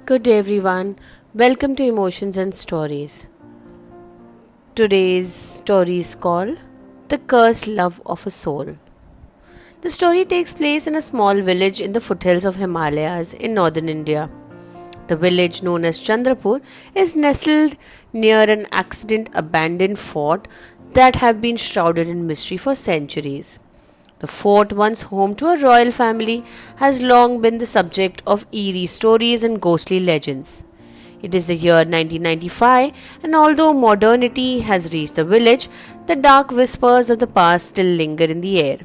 Good day, everyone. Welcome to Emotions and Stories. Today's story is called The Cursed Love of a Soul. The story takes place in a small village in the foothills of Himalayas in northern India. The village, known as Chandrapur, is nestled near an accident abandoned fort that have been shrouded in mystery for centuries. The fort, once home to a royal family, has long been the subject of eerie stories and ghostly legends. It is the year 1995, and although modernity has reached the village, the dark whispers of the past still linger in the air.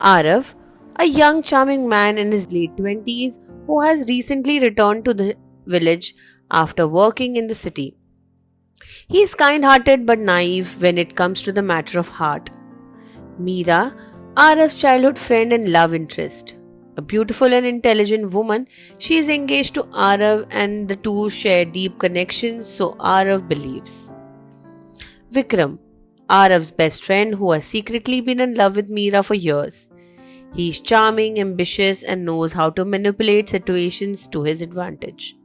Arav, a young, charming man in his late 20s who has recently returned to the village after working in the city. He is kind hearted but naive when it comes to the matter of heart. Meera, Arav's childhood friend and love interest. A beautiful and intelligent woman, she is engaged to Arav and the two share deep connections, so Arav believes. Vikram, Arav's best friend who has secretly been in love with Meera for years. He is charming, ambitious, and knows how to manipulate situations to his advantage.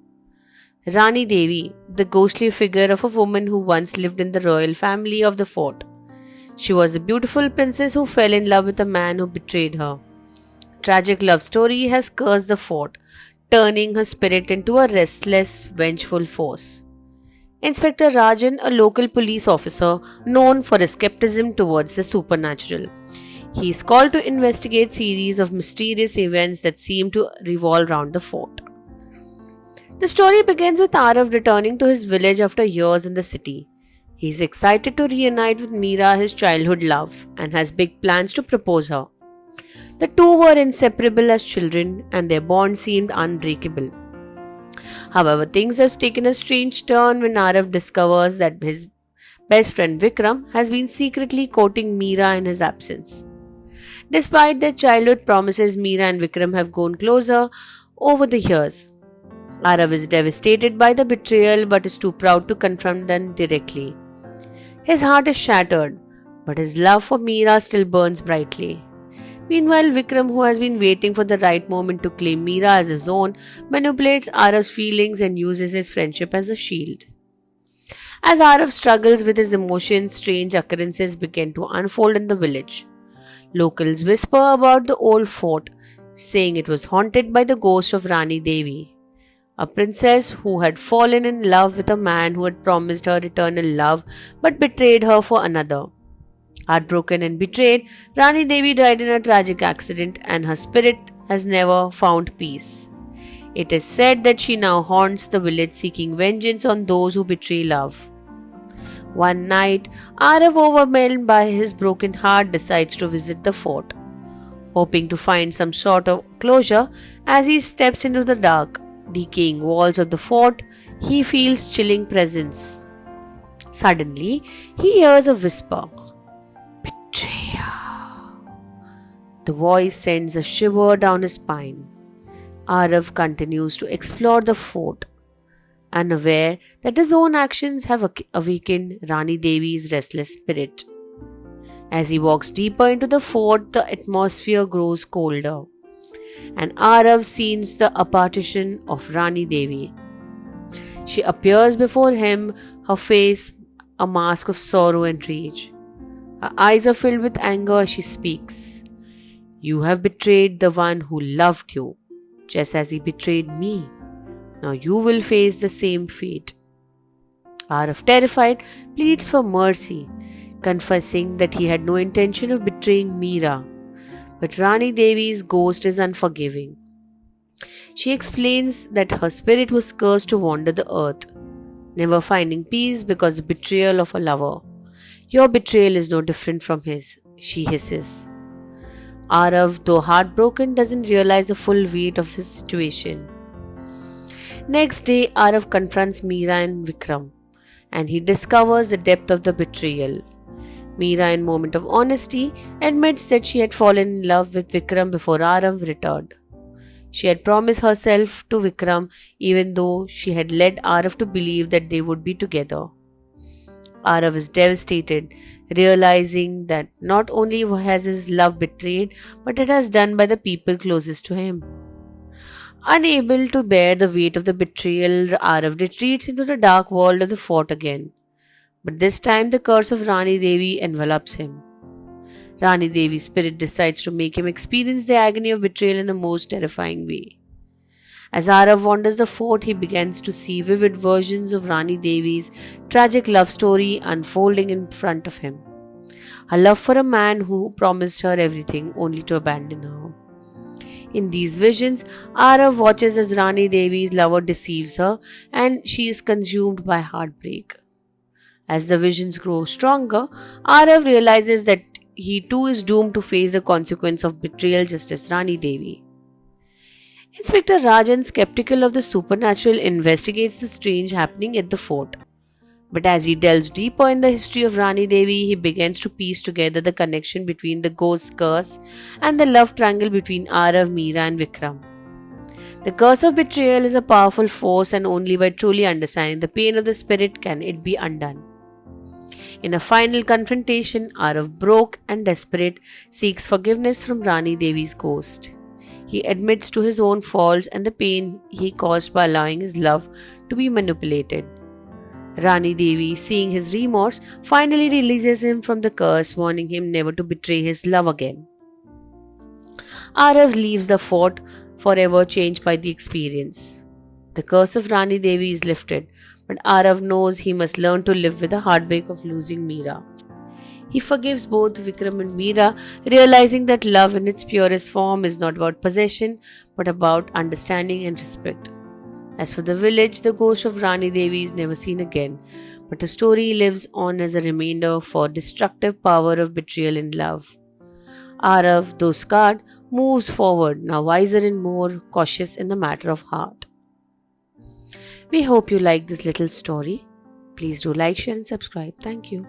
Rani Devi, the ghostly figure of a woman who once lived in the royal family of the fort. She was a beautiful princess who fell in love with a man who betrayed her. Tragic love story has cursed the fort, turning her spirit into a restless, vengeful force. Inspector Rajan, a local police officer known for his skepticism towards the supernatural. He is called to investigate series of mysterious events that seem to revolve around the fort. The story begins with Arav returning to his village after years in the city. He is excited to reunite with Meera, his childhood love, and has big plans to propose her. The two were inseparable as children, and their bond seemed unbreakable. However, things have taken a strange turn when Arav discovers that his best friend Vikram has been secretly courting Meera in his absence. Despite their childhood promises, Meera and Vikram have grown closer over the years. Arav is devastated by the betrayal but is too proud to confront them directly. His heart is shattered, but his love for Meera still burns brightly. Meanwhile, Vikram, who has been waiting for the right moment to claim Meera as his own, manipulates Arav's feelings and uses his friendship as a shield. As Arav struggles with his emotions, strange occurrences begin to unfold in the village. Locals whisper about the old fort, saying it was haunted by the ghost of Rani Devi, a princess who had fallen in love with a man who had promised her eternal love but betrayed her for another. Heartbroken and betrayed, Rani Devi died in a tragic accident and her spirit has never found peace. It is said that she now haunts the village seeking vengeance on those who betray love. One night, Arav, overwhelmed by his broken heart, decides to visit the fort. Hoping to find some sort of closure, as he steps into the dark, decaying walls of the fort, he feels chilling presence. Suddenly, he hears a whisper. Betrayer. The voice sends a shiver down his spine. Arav continues to explore the fort, unaware that his own actions have awakened Rani Devi's restless spirit. As he walks deeper into the fort, the atmosphere grows colder, and Arav sees the apparition of Rani Devi. She appears before him, her face a mask of sorrow and rage. Her eyes are filled with anger as she speaks. You have betrayed the one who loved you, just as he betrayed me. Now you will face the same fate. Arav, terrified, pleads for mercy, confessing that he had no intention of betraying Meera. But Rani Devi's ghost is unforgiving. She explains that her spirit was cursed to wander the earth, never finding peace because of the betrayal of a lover. Your betrayal is no different from his, she hisses. Arav, though heartbroken, doesn't realize the full weight of his situation. Next day, Arav confronts Meera and Vikram, and he discovers the depth of the betrayal. Meera, in a moment of honesty, admits that she had fallen in love with Vikram before Arav returned. She had promised herself to Vikram even though she had led Arav to believe that they would be together. Arav is devastated, realizing that not only has his love betrayed, but it has done by the people closest to him. Unable to bear the weight of the betrayal, Arav retreats into the dark world of the fort again. But this time the curse of Rani Devi envelops him. Rani Devi's spirit decides to make him experience the agony of betrayal in the most terrifying way. As Arav wanders the fort, he begins to see vivid versions of Rani Devi's tragic love story unfolding in front of him. Her love for a man who promised her everything only to abandon her. In these visions, Arav watches as Rani Devi's lover deceives her and she is consumed by heartbreak. As the visions grow stronger, Arav realizes that he too is doomed to face the consequence of betrayal just as Rani Devi. Inspector Rajan, skeptical of the supernatural, investigates the strange happening at the fort. But as he delves deeper in the history of Rani Devi, he begins to piece together the connection between the ghost curse and the love triangle between Arav, Meera, and Vikram. The curse of betrayal is a powerful force, and only by truly understanding the pain of the spirit can it be undone. In a final confrontation, Arav, broke and desperate, seeks forgiveness from Rani Devi's ghost. He admits to his own faults and the pain he caused by allowing his love to be manipulated. Rani Devi, seeing his remorse, finally releases him from the curse, warning him never to betray his love again. Arav leaves the fort, forever changed by the experience. The curse of Rani Devi is lifted, but Arav knows he must learn to live with the heartbreak of losing Meera. He forgives both Vikram and Meera, realizing that love in its purest form is not about possession but about understanding and respect. As for the village, the ghost of Rani Devi is never seen again, but the story lives on as a reminder for destructive power of betrayal in love. Arav, though scarred, moves forward, now wiser and more cautious in the matter of heart. We hope you like this little story. Please do like, share, and subscribe. Thank you.